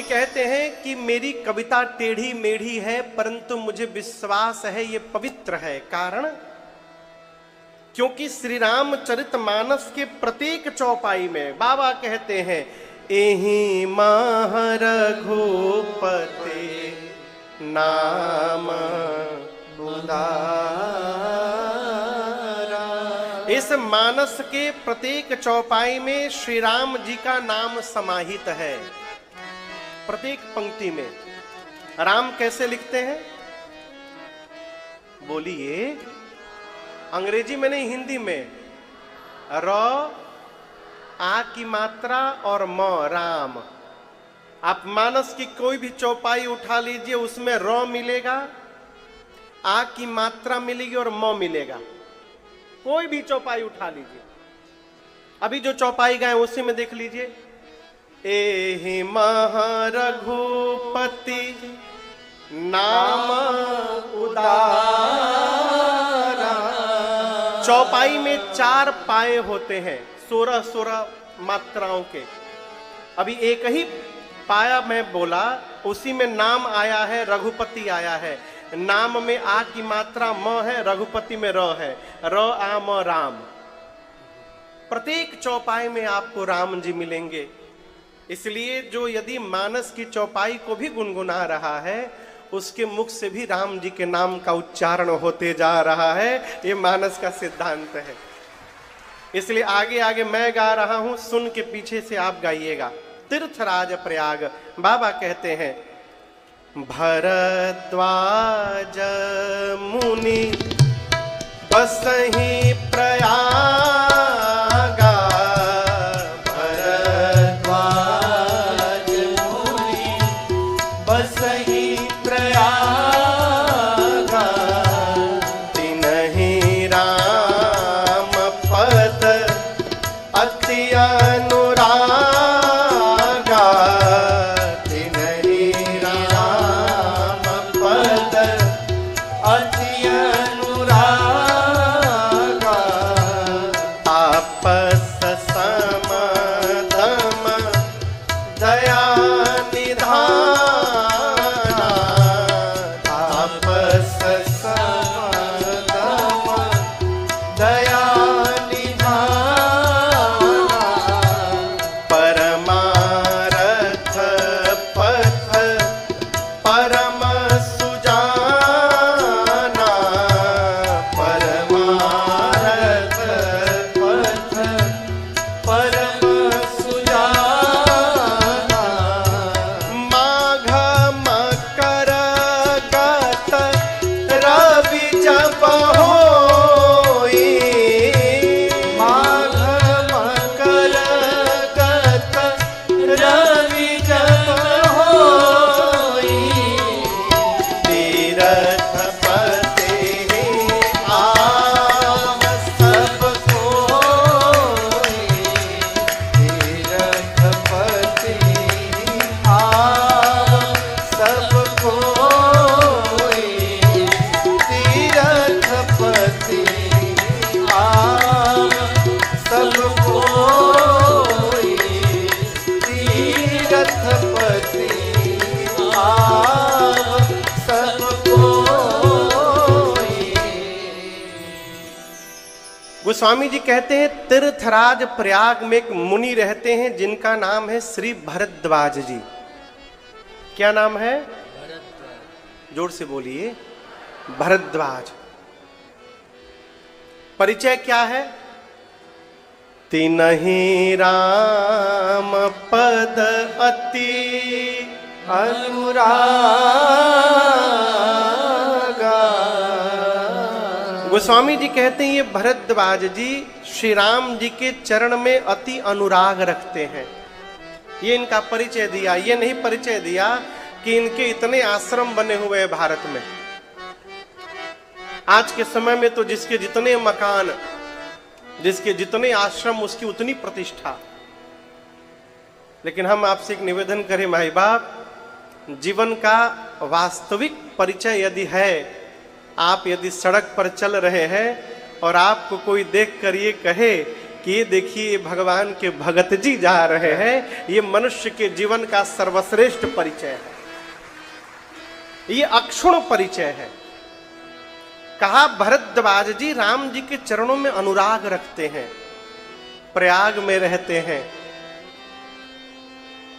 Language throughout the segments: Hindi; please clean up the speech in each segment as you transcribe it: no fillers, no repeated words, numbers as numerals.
कहते हैं कि मेरी कविता टेढ़ी मेढ़ी है, परंतु मुझे विश्वास है ये पवित्र है। कारण क्योंकि श्री रामचरितमानस के प्रत्येक चौपाई में बाबा कहते हैं एहि मह रघुपते नाम उदारा। इस मानस के प्रत्येक चौपाई में श्री राम जी का नाम समाहित है। प्रत्येक पंक्ति में राम कैसे लिखते हैं बोलिए, अंग्रेजी में नहीं हिंदी में। र आ की मात्रा और म राम। आप मानस की कोई भी चौपाई उठा लीजिए, उसमें र मिलेगा, आ की मात्रा मिलेगी और म मिलेगा। कोई भी चौपाई उठा लीजिए, अभी जो चौपाई गाए उसी में देख लीजिए। एहि मह रघुपति नाम उदारा। चौपाई में 4 पाए होते हैं, 16 मात्राओं के। अभी एक ही पाया मैं बोला, उसी में नाम आया है, रघुपति आया है। नाम में आ की मात्रा म है, रघुपति में र है। र आ म राम। प्रत्येक चौपाई में आपको राम जी मिलेंगे। इसलिए जो यदि मानस की चौपाई को भी गुनगुना रहा है, उसके मुख से भी राम जी के नाम का उच्चारण होते जा रहा है। ये मानस का सिद्धांत है। इसलिए आगे आगे मैं गा रहा हूं, सुन के पीछे से आप गाइएगा। तीर्थराज प्रयाग बाबा कहते हैं भरद्वाज मुनि बसहि प्रयागा। भरद्वाज मुनि बसहि प्रयागा। तिन्हि राम पद अति अनुरागा। तिन्हि राम पद अति अनुरागा। तापस समधम दया निधाना। तापस समधम दया निधाना। परमारथ पथ परम सुजाना। परमारथ पथ परम सुजाना। माघ मकर गत रवि जप होई। माघ मकर गत रवि जप होई। तीरथ पते आव सब कोई। तीरथ पते आव सब कोई। तीरथ पते आव सब कोई। तीरथ पते आव सब कोई। गोस्वामी जी कहते हैं तीर्थराज प्रयाग में एक मुनि रहते हैं जिनका नाम है श्री भरद्वाज जी। क्या नाम है? जोर से बोलिए। भरद्वाज। परिचय क्या है? तिन्हि राम पद अति अनुरागा। गोस्वामी जी कहते हैं ये भरद्वाज जी श्री राम जी के चरण में अति अनुराग रखते हैं। ये इनका परिचय दिया। ये नहीं परिचय दिया कि इनके इतने आश्रम बने हुए हैं भारत में। आज के समय में तो जिसके जितने मकान, जिसके जितने आश्रम, उसकी उतनी प्रतिष्ठा। लेकिन हम आपसे एक निवेदन करें भाई बाप, जीवन का वास्तविक परिचय यदि है, आप यदि सड़क पर चल रहे हैं और आपको कोई देख कर ये कहे कि ये देखिए भगवान के भगत जी जा रहे हैं, ये मनुष्य के जीवन का सर्वश्रेष्ठ परिचय है, ये अक्षुण परिचय है। कहा भरद्वाज जी राम जी के चरणों में अनुराग रखते हैं, प्रयाग में रहते हैं।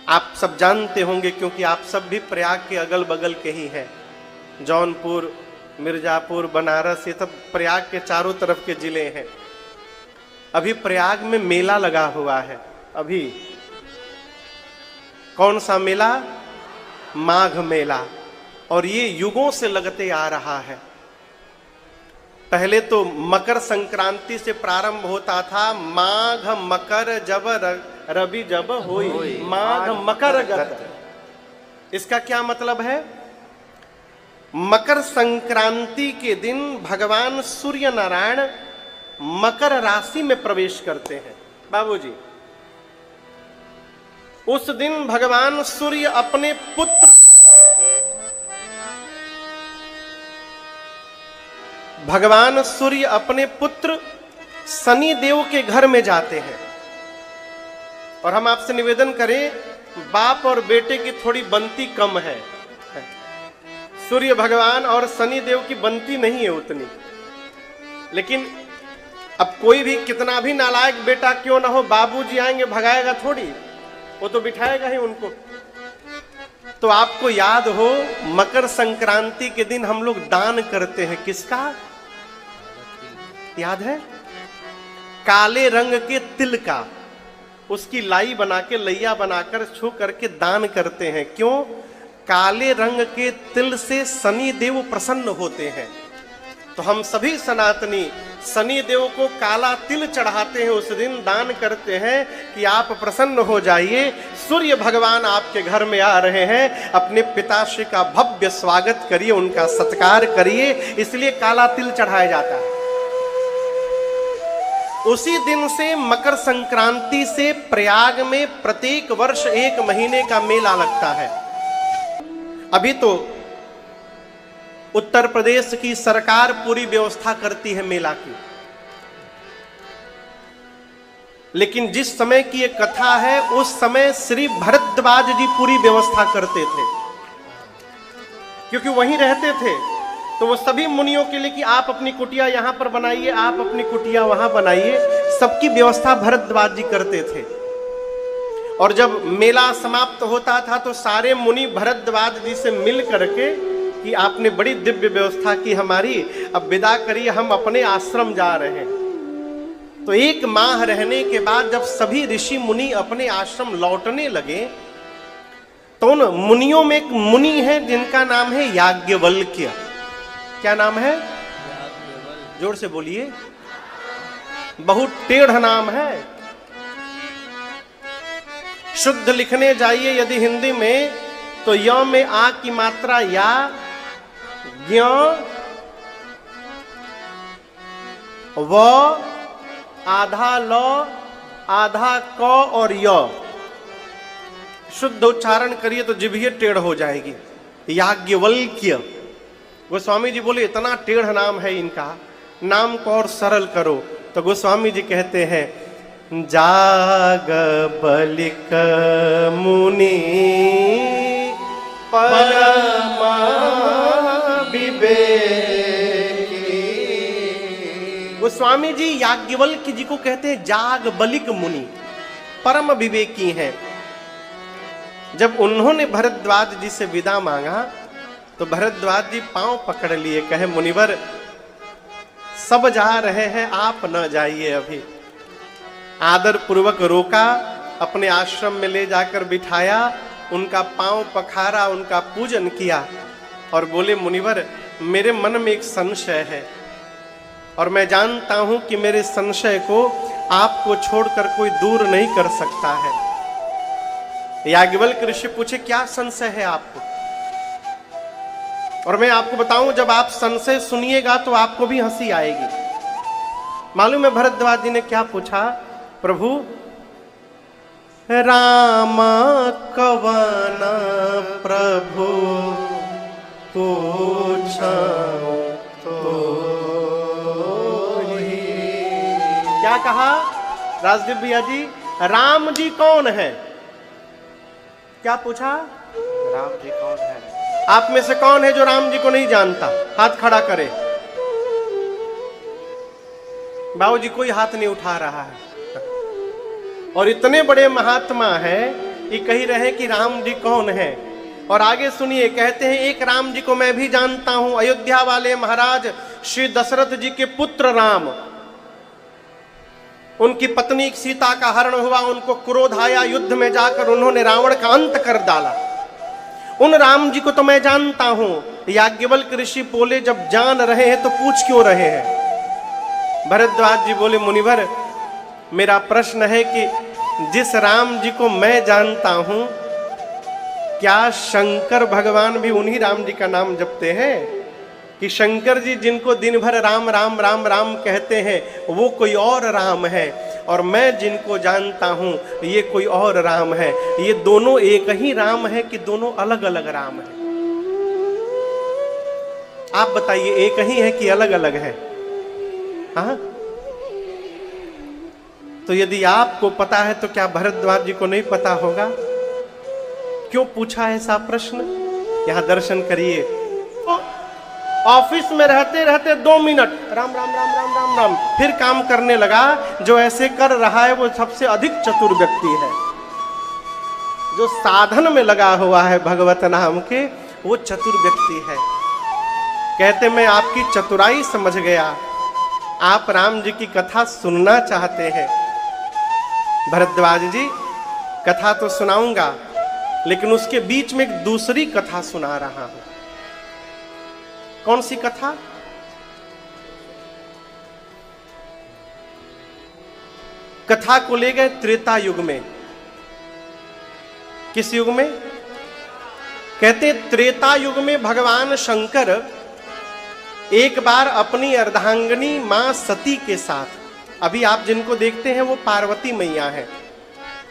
आप सब जानते होंगे क्योंकि आप सब भी प्रयाग के अगल बगल के ही हैं। जौनपुर, मिर्जापुर, बनारस, ये सब प्रयाग के चारों तरफ के जिले हैं। अभी प्रयाग में मेला लगा हुआ है। अभी कौन सा मेला? माघ मेला। और ये युगों से लगते आ रहा है। पहले तो मकर संक्रांति से प्रारंभ होता था। माघ मकर जब रवि जब होई, माघ मकर गत। इसका क्या मतलब है? मकर संक्रांति के दिन भगवान सूर्य नारायण मकर राशि में प्रवेश करते हैं। बाबूजी, उस दिन भगवान सूर्य अपने पुत्र शनि देव के घर में जाते हैं। और हम आपसे निवेदन करें, बाप और बेटे की थोड़ी बनती कम है। सूर्य भगवान और शनि देव की बनती नहीं है उतनी। लेकिन अब कोई भी कितना भी नालायक बेटा क्यों ना हो, बाबूजी आएंगे भगाएगा थोड़ी, वो तो बिठाएगा ही उनको। तो आपको याद हो, मकर संक्रांति के दिन हम लोग दान करते हैं। किसका याद है? काले रंग के तिल का, उसकी लाई बना के, लैया बनाकर छू करके दान करते हैं। क्यों? काले रंग के तिल से शनि देव प्रसन्न होते हैं। तो हम सभी सनातनी शनि देव को काला तिल चढ़ाते हैं, उस दिन दान करते हैं कि आप प्रसन्न हो जाइए, सूर्य भगवान आपके घर में आ रहे हैं, अपने पिताश्री का भव्य स्वागत करिए, उनका सत्कार करिए। इसलिए काला तिल चढ़ाया जाता है। उसी दिन से मकर संक्रांति से प्रयाग में प्रत्येक वर्ष 1 महीने का मेला लगता है। अभी तो उत्तर प्रदेश की सरकार पूरी व्यवस्था करती है मेला की, लेकिन जिस समय की ये कथा है उस समय श्री भरद्वाज जी पूरी व्यवस्था करते थे, क्योंकि वहीं रहते थे। तो वो सभी मुनियों के लिए कि आप अपनी कुटिया यहां पर बनाइए, आप अपनी कुटिया वहां बनाइए, सबकी व्यवस्था भरद्वाज जी करते थे। और जब मेला समाप्त होता था तो सारे मुनि भरद्वाज जी से मिल करके कि आपने बड़ी दिव्य व्यवस्था की हमारी, अब विदा करिए, हम अपने आश्रम जा रहे हैं। तो 1 माह रहने के बाद जब सभी ऋषि मुनि अपने आश्रम लौटने लगे तो उन मुनियों में एक मुनि है जिनका नाम है याज्ञवल्क्य। क्या नाम है? जोर से बोलिए, बहुत टेढ़ा नाम है। शुद्ध लिखने जाइए यदि हिंदी में तो य में आ की मात्रा या, ज्ञ, व, आधा ल, आधा क और य। शुद्ध उच्चारण करिए तो जिभ्ये टेढ़ हो जाएगी। याज्ञवल्क्य। गोस्वामी जी बोले इतना टेढ़ नाम है इनका, नाम को और सरल करो। तो गोस्वामी जी कहते हैं, याज्ञवल्क्य मुनि परम विवेकी। गोस्वामी जी याज्ञवल्क्य जी को कहते हैं याज्ञवल्क्य मुनि, परम विवेकी हैं। जब उन्होंने भरद्वाज जी से विदा मांगा तो भरद्वाज जी पांव पकड़ लिए, कहे मुनिवर सब जा रहे हैं, आप न जाइए। अभी आदर पूर्वक रोका, अपने आश्रम में ले जाकर बिठाया, उनका पांव पखारा, उनका पूजन किया और बोले मुनिवर मेरे मन में एक संशय है और मैं जानता हूं कि मेरे संशय को आपको छोड़कर कोई दूर नहीं कर सकता है। याज्ञवल्क्य ऋषि पूछे क्या संशय है आपको? और मैं आपको बताऊं, जब आप संशय सुनिएगा तो आपको भी हंसी आएगी। मालूम है भरद्वाज जी ने क्या पूछा? प्रभु राम कवन प्रभु पूछा तो क्या कहा? राजदीप भैया जी, राम जी कौन है? क्या पूछा? राम जी कौन है? आप में से कौन है जो राम जी को नहीं जानता? हाथ खड़ा करे। बाबू जी कोई हाथ नहीं उठा रहा है। और इतने बड़े महात्मा है ये कह रहे कि राम जी कौन है। और आगे सुनिए, कहते हैं एक राम जी को मैं भी जानता हूं, अयोध्या वाले महाराज श्री दशरथ जी के पुत्र राम। उनकी पत्नी सीता का हरण हुआ, उनको क्रोध आया, युद्ध में जाकर उन्होंने रावण का अंत कर डाला। उन राम जी को तो मैं जानता हूं। याज्ञवल्क्य ऋषि बोले, जब जान रहे हैं तो पूछ क्यों रहे हैं? भरद्वाज जी बोले, मुनिवर मेरा प्रश्न है कि जिस राम जी को मैं जानता हूं, क्या शंकर भगवान भी उन्हीं राम जी का नाम जपते हैं? कि शंकर जी जिनको दिन भर राम राम राम राम कहते हैं वो कोई और राम है, और मैं जिनको जानता हूं ये कोई और राम है। ये दोनों एक ही राम है कि दोनों अलग अलग राम है? आप बताइए, एक ही है कि अलग अलग है? हाँ, तो यदि आपको पता है तो क्या भरद्वाज जी को नहीं पता होगा? क्यों पूछा ऐसा प्रश्न? यहां दर्शन करिए। ऑफिस में रहते रहते 2 मिनट राम राम राम राम राम राम, फिर काम करने लगा। जो ऐसे कर रहा है वो सबसे अधिक चतुर व्यक्ति है। जो साधन में लगा हुआ है भगवत नाम के, वो चतुर व्यक्ति है। कहते मैं आपकी चतुराई समझ गया, आप राम जी की कथा सुनना चाहते हैं। भरद्वाज जी कथा तो सुनाऊंगा, लेकिन उसके बीच में एक दूसरी कथा सुना रहा हूं। कौन सी कथा? कथा को ले गए त्रेता युग में। किस युग में? कहते त्रेता युग में भगवान शंकर एक बार अपनी अर्धांगिनी मां सती के साथ, अभी आप जिनको देखते हैं वो पार्वती मैया है,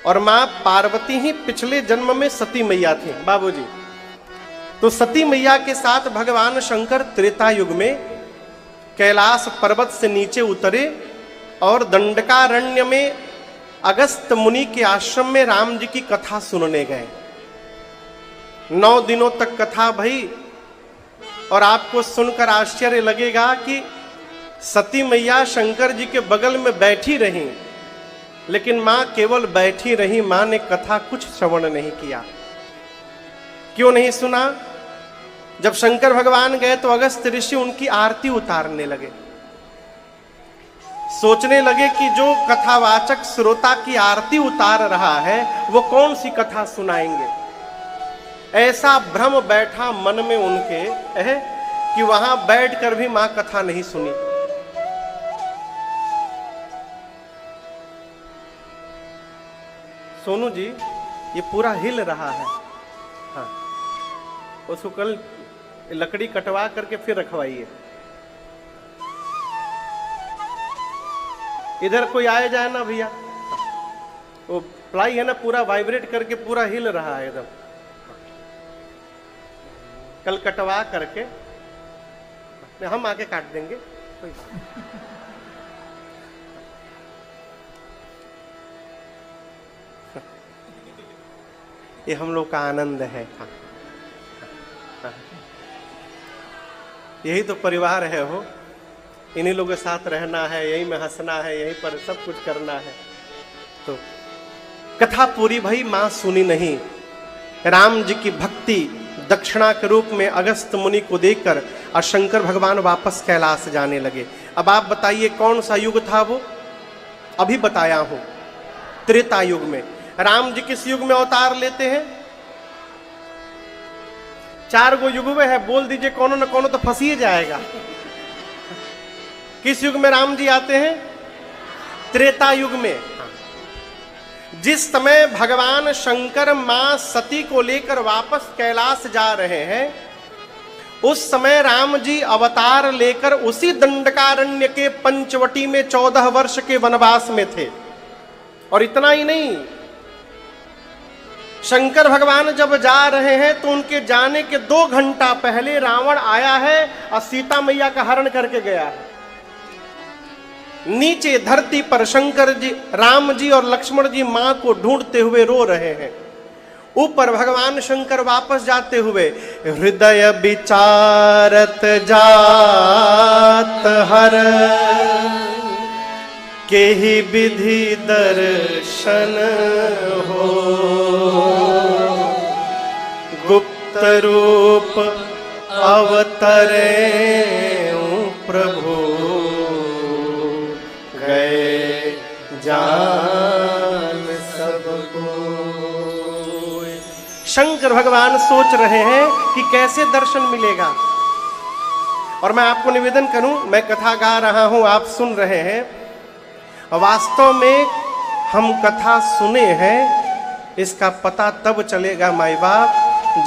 और मां पार्वती ही पिछले जन्म में सती मैया थी बाबूजी। तो सती मैया के साथ भगवान शंकर त्रेता युग में कैलाश पर्वत से नीचे उतरे और दंडकारण्य में अगस्त मुनि के आश्रम में राम जी की कथा सुनने गए। 9 दिनों तक कथा भई, और आपको सुनकर आश्चर्य लगेगा कि सती मैया शंकर जी के बगल में बैठी रही, लेकिन मां केवल बैठी रही, मां ने कथा कुछ श्रवण नहीं किया। क्यों नहीं सुना? जब शंकर भगवान गए तो अगस्त ऋषि उनकी आरती उतारने लगे। सोचने लगे कि जो कथावाचक श्रोता की आरती उतार रहा है वो कौन सी कथा सुनाएंगे। ऐसा भ्रम बैठा मन में उनके है कि वहां बैठकर भी मां कथा नहीं सुनी। सोनू जी ये पूरा हिल रहा है। हाँ, उसको कल लकड़ी कटवा करके फिर रखवाइए। इधर कोई आए जाए ना भैया, वो प्लाई है ना पूरा वाइब्रेट करके पूरा हिल रहा है एकदम। कल कटवा करके हम आके काट देंगे। ये हम लोग का आनंद है। यही तो परिवार है हो, इन्हीं लोगों के साथ रहना है, यही में हंसना है, यहीं पर सब कुछ करना है। तो कथा पूरी भई, मां सुनी नहीं। राम जी की भक्ति दक्षिणा के रूप में अगस्त मुनि को देकर और शंकर भगवान वापस कैलाश जाने लगे। अब आप बताइए कौन सा युग था वो? अभी बताया हूं, त्रेता युग में। राम जी किस युग में अवतार लेते हैं? 4 गो युग में है, बोल दीजिए कोनो न कोनो तो फंस ही जाएगा। किस युग में राम जी आते हैं? त्रेता युग में। जिस समय भगवान शंकर मां सती को लेकर वापस कैलाश जा रहे हैं, उस समय राम जी अवतार लेकर उसी दंडकारण्य के पंचवटी में 14 वर्ष के वनवास में थे। और इतना ही नहीं, शंकर भगवान जब जा रहे हैं तो उनके जाने के 2 घंटा पहले रावण आया है और सीता मैया का हरण करके गया है। नीचे धरती पर शंकर जी, राम जी और लक्ष्मण जी मां को ढूंढते हुए रो रहे हैं। ऊपर भगवान शंकर वापस जाते हुए हृदय विचारत जात हर केहि विधि दर्शन हो, गुप्त रूप अवतरे प्रभु गए जान सबको। शंकर भगवान सोच रहे हैं कि कैसे दर्शन मिलेगा। और मैं आपको निवेदन करूं, मैं कथा गा रहा हूं, आप सुन रहे हैं, वास्तव में हम कथा सुने हैं इसका पता तब चलेगा माई बाप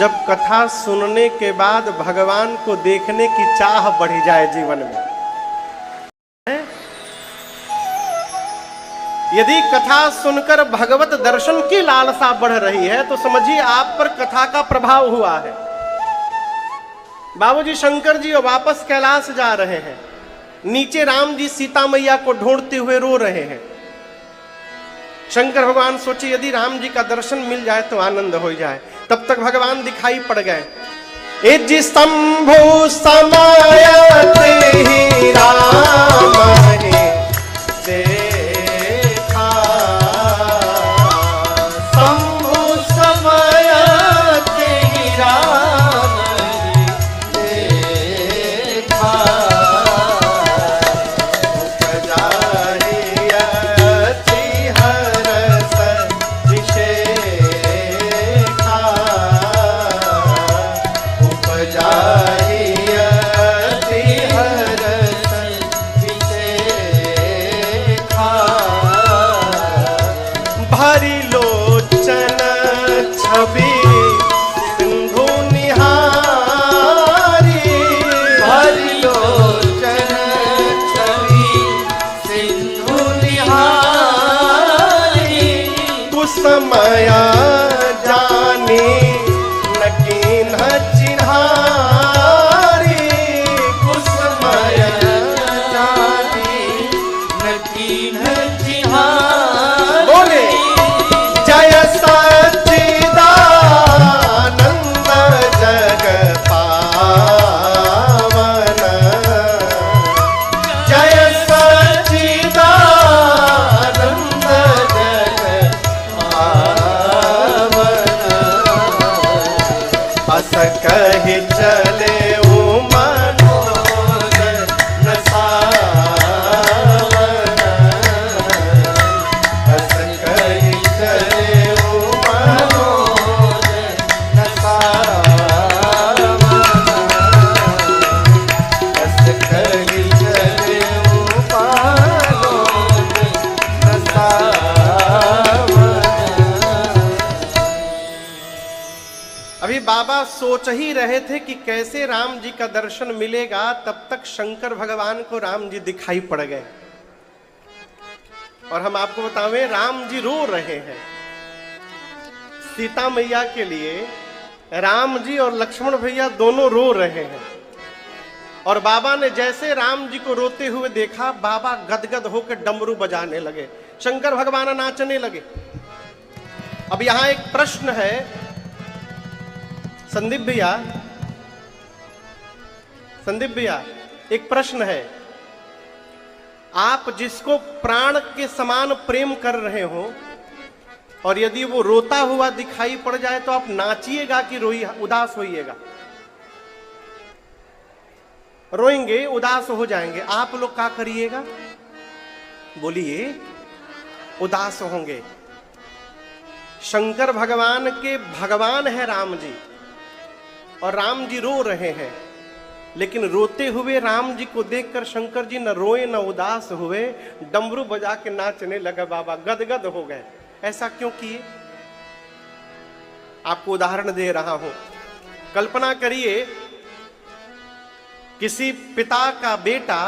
जब कथा सुनने के बाद भगवान को देखने की चाह बढ़ जाए जीवन में। यदि कथा सुनकर भगवत दर्शन की लालसा बढ़ रही है तो समझिए आप पर कथा का प्रभाव हुआ है। बाबूजी शंकर जी वापस कैलाश जा रहे हैं, नीचे राम जी सीता मैया को ढूंढते हुए रो रहे हैं। शंकर भगवान सोचे यदि राम जी का दर्शन मिल जाए तो आनंद हो जाए। तब तक भगवान दिखाई पड़ गए। इज शंभु समायते ही राम हे देखा, शंभु समायते ही राम हे देखा, माया जाने नकीन चिन्हारी, कुछ माया जाने नकीन चिन्हारी। बोले जय सच्चिदानंद जग पावन, जय सच्चिदानंद जग अस कहि चले मनोज नसावन, अस कहि चले मनोज नसावन, अस कहि चले मनोज नसावन। अभी बाबा सोच ही रहे थे कि कैसे राम जी का दर्शन मिलेगा, तब तक शंकर भगवान को राम जी दिखाई पड़ गए। और हम आपको बतावें राम जी रो रहे हैं सीता मैया के लिए। राम जी और लक्ष्मण भैया दोनों रो रहे हैं। और बाबा ने जैसे राम जी को रोते हुए देखा, बाबा गदगद होकर डमरू बजाने लगे, शंकर भगवान नाचने लगे। अब यहां एक प्रश्न है संदीप भैया, एक प्रश्न है। आप जिसको प्राण के समान प्रेम कर रहे हो और यदि वो रोता हुआ दिखाई पड़ जाए तो आप नाचिएगा कि उदास होइएगा? रोएंगे, उदास हो जाएंगे। आप लोग क्या करिएगा? बोलिए, उदास होंगे। शंकर भगवान के भगवान है राम जी, और राम जी रो रहे हैं, लेकिन रोते हुए राम जी को देखकर शंकर जी न रोए न उदास हुए, डमरू बजा के नाचने लगा। बाबा गदगद हो गए। ऐसा क्यों किए? आपको उदाहरण दे रहा हूं। कल्पना करिए किसी पिता का बेटा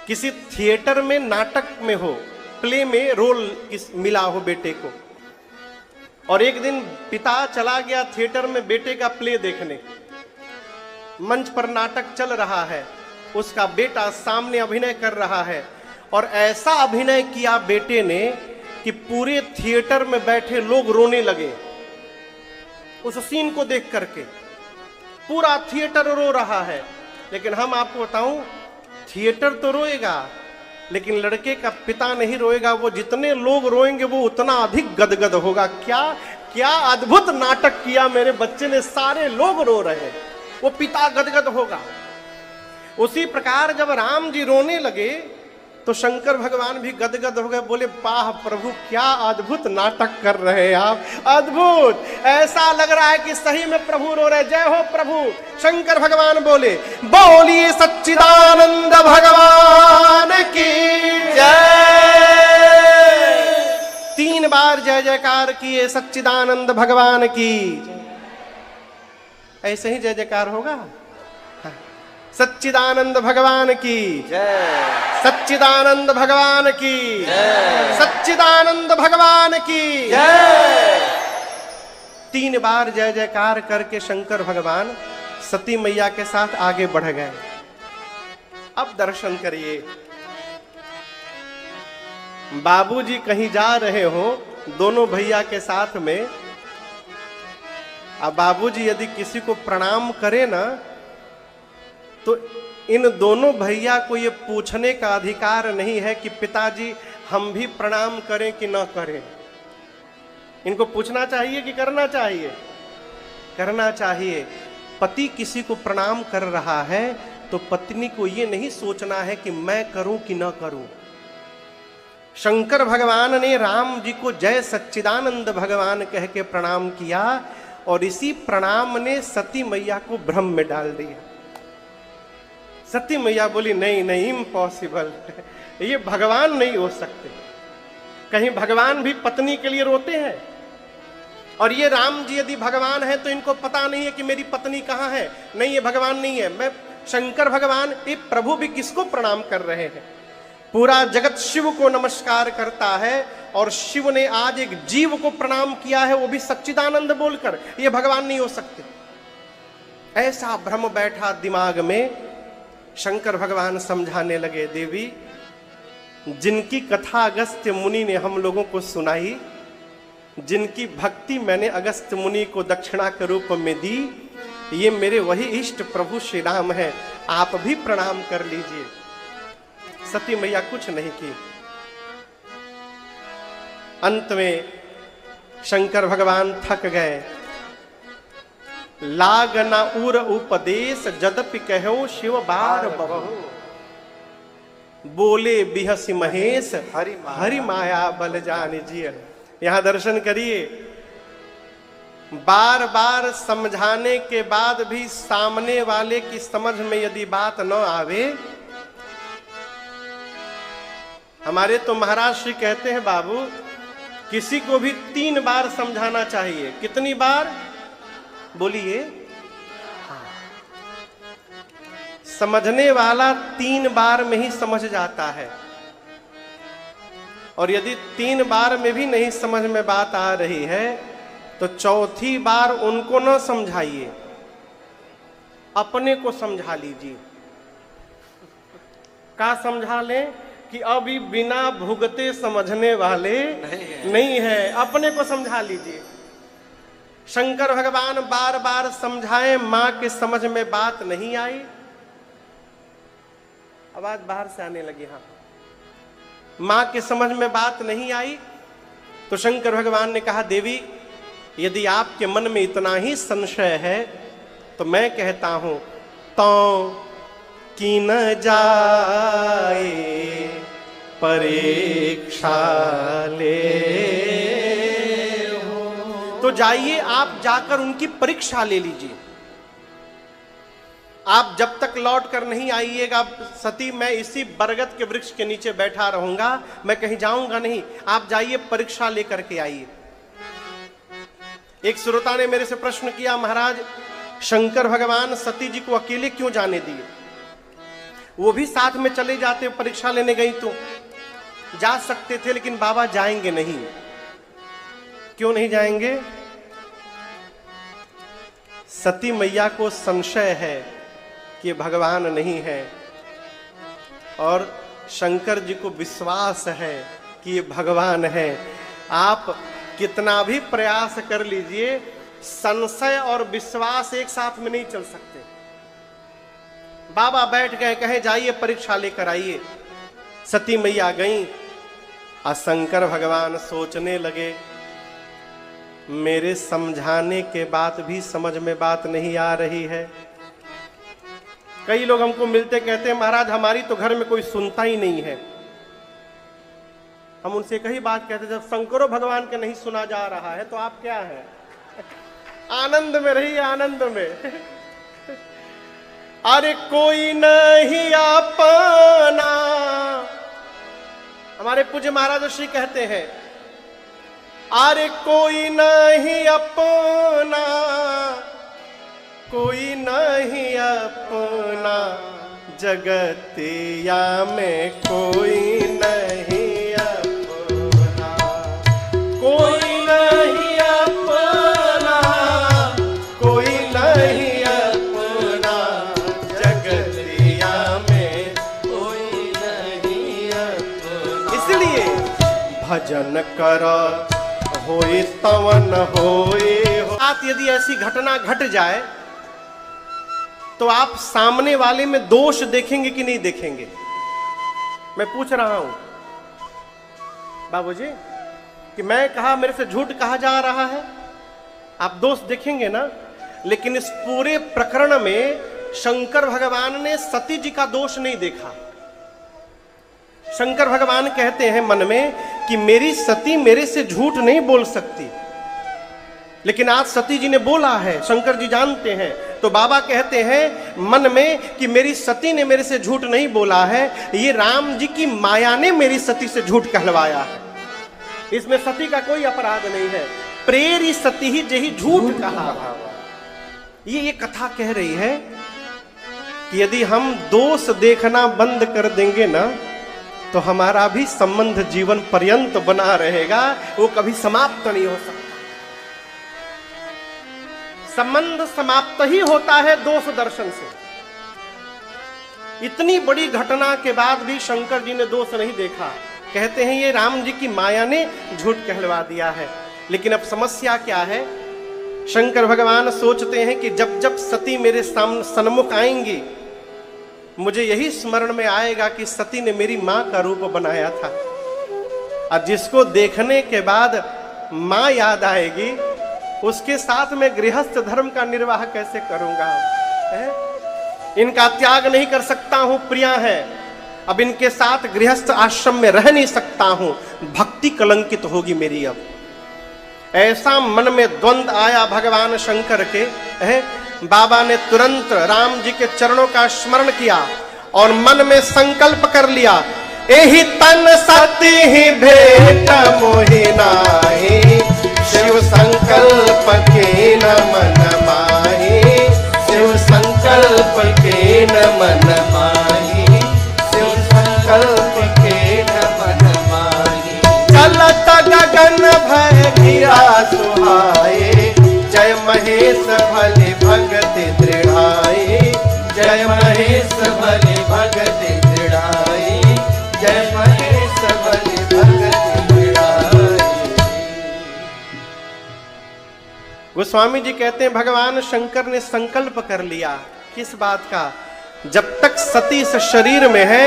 किसी थिएटर में नाटक में हो, प्ले में रोल मिला हो बेटे को, और एक दिन पिता चला गया थिएटर में बेटे का प्ले देखने। मंच पर नाटक चल रहा है, उसका बेटा सामने अभिनय कर रहा है, और ऐसा अभिनय किया बेटे ने कि पूरे थिएटर में बैठे लोग रोने लगे। उस सीन को देख करके पूरा थिएटर रो रहा है। लेकिन हम आपको बताऊं, थिएटर तो रोएगा लेकिन लड़के का पिता नहीं रोएगा। वो जितने लोग रोएंगे वो उतना अधिक गदगद होगा। क्या क्या अद्भुत नाटक किया मेरे बच्चे ने, सारे लोग रो रहे, वो पिता गदगद होगा। उसी प्रकार जब राम जी रोने लगे तो शंकर भगवान भी गदगद हो गए, बोले वाह प्रभु, क्या अद्भुत नाटक कर रहे हैं आप, अद्भुत, ऐसा लग रहा है कि सही में प्रभु रो रहे। जय हो प्रभु। शंकर भगवान बोले, बोलिए सच्चिदानंद भगवान की जय। 3 बार जय जयकार किए सच्चिदानंद भगवान की। ऐसे ही जय जयकार होगा। सच्चिदानंद भगवान की जय, सच्चिदानंद भगवान की जय, सच्चिदानंद भगवान की जय। 3 बार जय जयकार करके शंकर भगवान सती मैया के साथ आगे बढ़ गए। अब दर्शन करिए, बाबूजी कहीं जा रहे हो दोनों भैया के साथ में, अब बाबूजी यदि किसी को प्रणाम करे ना तो इन दोनों भैया को ये पूछने का अधिकार नहीं है कि पिताजी हम भी प्रणाम करें कि ना करें। इनको पूछना चाहिए कि करना चाहिए? करना चाहिए। पति किसी को प्रणाम कर रहा है तो पत्नी को ये नहीं सोचना है कि मैं करूं कि ना करूं। शंकर भगवान ने राम जी को जय सच्चिदानंद भगवान कह के प्रणाम किया, और इसी प्रणाम ने सती मैया को भ्रम में डाल दिया। सती मैया बोली नहीं नहीं, इम्पॉसिबल, ये भगवान नहीं हो सकते। कहीं भगवान भी पत्नी के लिए रोते हैं? और ये राम जी यदि भगवान है तो इनको पता नहीं है कि मेरी पत्नी कहाँ है? नहीं, ये भगवान नहीं है। मैं शंकर भगवान, ये प्रभु भी किसको प्रणाम कर रहे हैं? पूरा जगत शिव को नमस्कार करता है, और शिव ने आज एक जीव को प्रणाम किया है, वो भी सच्चिदानंद बोलकर। ये भगवान नहीं हो सकते। ऐसा भ्रम बैठा दिमाग में। शंकर भगवान समझाने लगे, देवी जिनकी कथा अगस्त्य मुनि ने हम लोगों को सुनाई, जिनकी भक्ति मैंने अगस्त्य मुनि को दक्षिणा के रूप में दी, ये मेरे वही इष्ट प्रभु श्री राम है, आप भी प्रणाम कर लीजिए। सती मैया कुछ नहीं की। अंत में शंकर भगवान थक गए। लाग न उर उपदेश जदपि कहो शिव बार बहु, बोले बिहसी महेश हरि माया बल जान जिय। यहां दर्शन करिए, बार बार समझाने के बाद भी सामने वाले की समझ में यदि बात न आवे। हमारे तो महाराज श्री कहते हैं, बाबू किसी को भी 3 बार समझाना चाहिए। कितनी बार? बोलिए। हाँ। समझने वाला 3 बार में ही समझ जाता है, और यदि 3 बार में भी नहीं समझ में बात आ रही है तो 4थी बार उनको न समझाइए, अपने को समझा लीजिए। क्या समझा लें कि अभी बिना भुगते समझने वाले नहीं है, अपने को समझा लीजिए। शंकर भगवान बार बार समझाएं, मां के समझ में बात नहीं आई। आवाज बाहर से आने लगी। हाँ, मां के समझ में बात नहीं आई तो शंकर भगवान ने कहा, देवी यदि आपके मन में इतना ही संशय है तो मैं कहता हूं, तो की न जाए परीक्षा ले, तो जाइए आप जाकर उनकी परीक्षा ले लीजिए। आप जब तक लौट कर नहीं आइएगा सती, मैं इसी बरगद के वृक्ष के नीचे बैठा रहूंगा, मैं कहीं जाऊंगा नहीं। आप जाइए परीक्षा लेकर के आइए। एक श्रोता ने मेरे से प्रश्न किया, महाराज शंकर भगवान सती जी को अकेले क्यों जाने दिए? वो भी साथ में चले जाते, परीक्षा लेने गई तो जा सकते थे, लेकिन बाबा जाएंगे नहीं। क्यों नहीं जाएंगे? सती मैया को संशय है कि भगवान नहीं है, और शंकर जी को विश्वास है कि ये भगवान है। आप कितना भी प्रयास कर लीजिए, संशय और विश्वास एक साथ में नहीं चल सकते। बाबा बैठ गए, कहे जाइए परीक्षा लेकर आइए। सती मैया गई और शंकर भगवान सोचने लगे, मेरे समझाने के बाद भी समझ में बात नहीं आ रही है। कई लोग हमको मिलते कहते हैं महाराज हमारी तो घर में कोई सुनता ही नहीं है। हम उनसे कई बात कहते, जब शंकरो भगवान के नहीं सुना जा रहा है तो आप क्या हैं? आनंद में रहिए, आनंद में। अरे कोई नहीं अपना, हमारे पूज्य महाराज श्री कहते हैं, अरे कोई नहीं अपना, कोई नहीं अपना, जगतिया में कोई नहीं अपना, कोई नहीं अपना, कोई नहीं अपना, जगतिया में कोई नहीं अपना। इसलिए भजन कर होए तवन होए। यदि ऐसी घटना घट जाए तो आप सामने वाले में दोष देखेंगे कि नहीं देखेंगे? मैं पूछ रहा हूं बाबूजी कि मैं कहा मेरे से झूठ कहा जा रहा है, आप दोष देखेंगे ना? लेकिन इस पूरे प्रकरण में शंकर भगवान ने सती जी का दोष नहीं देखा। शंकर भगवान कहते हैं मन में कि मेरी सती मेरे से झूठ नहीं बोल सकती, लेकिन आज सती जी ने बोला है, शंकर जी जानते हैं। तो बाबा कहते हैं मन में कि मेरी सती ने मेरे से झूठ नहीं बोला है, ये राम जी की माया ने मेरी सती से झूठ कहलवाया है। इसमें सती का कोई अपराध नहीं है। प्रेरी सती ही जही झूठ कहा। ये कथा कह रही है कि यदि हम दोष देखना बंद कर देंगे ना तो हमारा भी संबंध जीवन पर्यंत बना रहेगा, वो कभी समाप्त नहीं हो सकता। संबंध समाप्त ही होता है दोष दर्शन से। इतनी बड़ी घटना के बाद भी शंकर जी ने दोष नहीं देखा। कहते हैं ये राम जी की माया ने झूठ कहलवा दिया है। लेकिन अब समस्या क्या है? शंकर भगवान सोचते हैं कि जब जब सती मेरे सन्मुख आएंगी मुझे यही स्मरण में आएगा कि सती ने मेरी मां का रूप बनाया था, और जिसको देखने के बाद मां याद आएगी उसके साथ में गृहस्थ धर्म का निर्वाह कैसे करूंगा? इनका त्याग नहीं कर सकता हूं, प्रिया है, अब इनके साथ गृहस्थ आश्रम में रह नहीं सकता हूं, भक्ति कलंकित होगी मेरी। अब ऐसा मन में द्वंद आया भगवान शंकर के। बाबा ने तुरंत राम जी के चरणों का स्मरण किया और मन में संकल्प कर लिया, एहि तन सती ही भेंट मोहि नाहि, शिव संकल्प के न मन माहि, शिव संकल्प के न मन माहि, शिव संकल्प के न मन माहि। चलत गगन भय गिरा सुहाए, जय महेश भले भगति दृढ़ाई, जय महेश भले भगति दृढ़ाई, जय महेश भले भगति दृढ़ाई। गोस्वामी जी कहते हैं भगवान शंकर ने संकल्प कर लिया। किस बात का? जब तक सती इस शरीर में है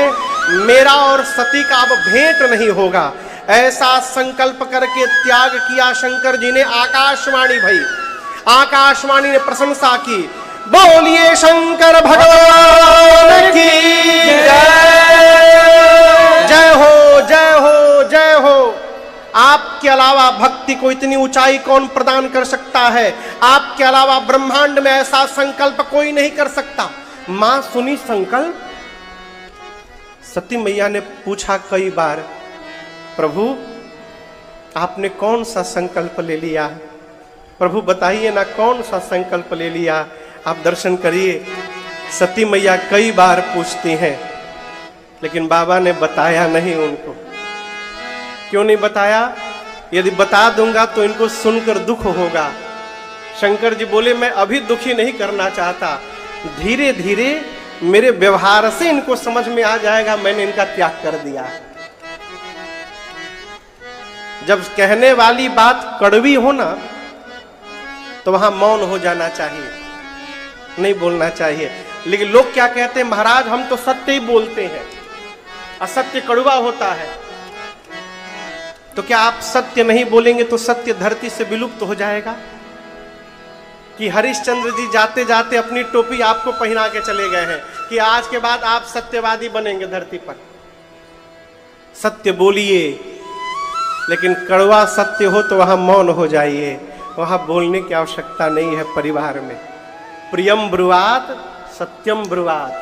मेरा और सती का अब भेंट नहीं होगा। ऐसा संकल्प करके त्याग किया शंकर जी ने। आकाशवाणी भई, आकाशवाणी ने प्रशंसा की, बोलिए शंकर भगवान की जय हो, जय हो, जय हो। आपके अलावा भक्ति को इतनी ऊंचाई कौन प्रदान कर सकता है? आपके अलावा ब्रह्मांड में ऐसा संकल्प कोई नहीं कर सकता। मां सुनी संकल्प। सती मैया ने पूछा कई बार, प्रभु आपने कौन सा संकल्प ले लिया? प्रभु बताइए ना कौन सा संकल्प ले लिया? आप दर्शन करिए। सती मैया कई बार पूछती हैं, लेकिन बाबा ने बताया नहीं उनको। क्यों नहीं बताया? यदि बता दूंगा तो इनको सुनकर दुख होगा। शंकर जी बोले मैं अभी दुखी नहीं करना चाहता, धीरे धीरे मेरे व्यवहार से इनको समझ में आ जाएगा मैंने इनका त्याग कर दिया है। जब कहने वाली बात कड़वी हो ना तो वहां मौन हो जाना चाहिए, नहीं बोलना चाहिए। लेकिन लोग क्या कहते हैं, महाराज हम तो सत्य ही बोलते हैं, असत्य कड़वा होता है। तो क्या आप सत्य नहीं बोलेंगे तो सत्य धरती से विलुप्त हो जाएगा? कि हरिश्चंद्र जी जाते जाते अपनी टोपी आपको पहना के चले गए हैं कि आज के बाद आप सत्यवादी बनेंगे धरती पर। सत्य बोलिए, लेकिन कड़वा सत्य हो तो वहां मौन हो जाइए, वहां बोलने की आवश्यकता नहीं है। परिवार में प्रियम ब्रुवात सत्यम ब्रुवात,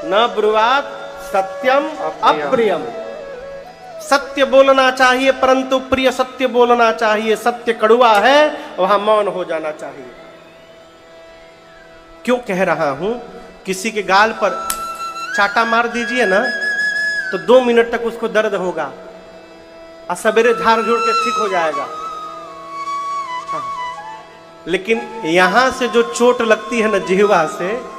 न ब्रुवात सत्यम अप्रियम। सत्य बोलना चाहिए परंतु प्रिय सत्य बोलना चाहिए। सत्य कड़वा है वहां मौन हो जाना चाहिए। क्यों कह रहा हूं, किसी के गाल पर चाटा मार दीजिए ना तो 2 मिनट तक उसको दर्द होगा और सवेरे झाड़ झूड़ के ठीक हो जाएगा। लेकिन यहां से जो चोट लगती है ना जिह्वा से,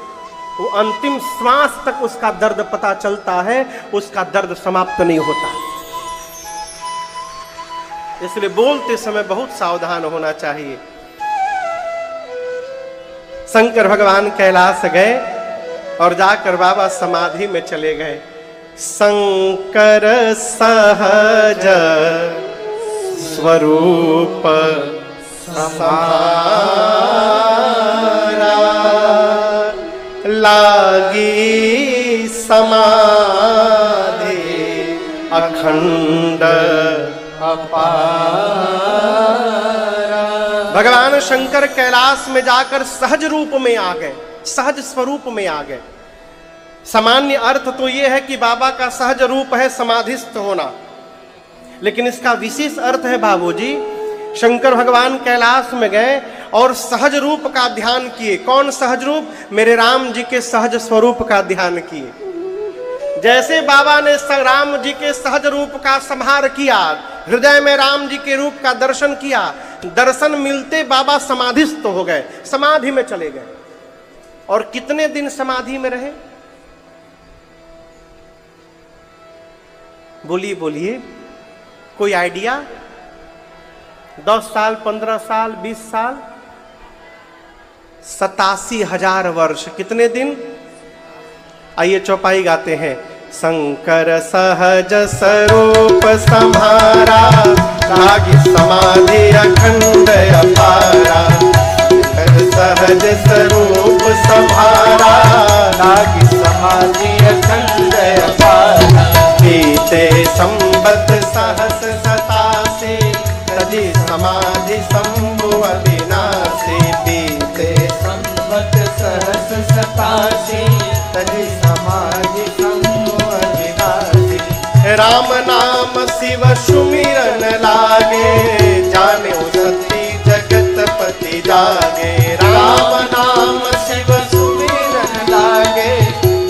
वो अंतिम श्वास तक उसका दर्द पता चलता है, उसका दर्द समाप्त नहीं होता। इसलिए बोलते समय बहुत सावधान होना चाहिए। शंकर भगवान कैलाश गए और जाकर बाबा समाधि में चले गए। शंकर सहज स्वरूप समारा लागी समाधि अखंड अपारा। भगवान शंकर कैलाश में जाकर सहज रूप में आ गए, सहज स्वरूप में आ गए। सामान्य अर्थ तो यह है कि बाबा का सहज रूप है समाधिस्थ होना, लेकिन इसका विशेष अर्थ है बाबूजी, शंकर भगवान कैलाश में गए और सहज रूप का ध्यान किए। कौन सहज रूप? मेरे राम जी के सहज स्वरूप का ध्यान किए। जैसे बाबा ने राम जी के सहज रूप का संहार किया, हृदय में राम जी के रूप का दर्शन किया, दर्शन मिलते बाबा समाधिस्थ हो गए, समाधि में चले गए। और कितने दिन समाधि में रहे? बोलिए बोलिए, कोई आइडिया? 10 साल, 15 साल, 20 साल, 87,000 वर्ष। कितने दिन? आइए चौपाई गाते हैं। शंकर सहज स्वरूप सम्हारा लागी समाधि अखंड अपारा। शंकर सहज स्वरूप सम्हारा लागी समाधि अखंड अपारा। बीते संबत सहस 87 तजी समाधि शंभु अविनाशी। बीते संबत सहस 87 तजी समाधि शंभु अविनाशी। राम नाम शिव सुमिरन लागे जाने सती जगत पति जागे। राम नाम शिव सुमिरन लागे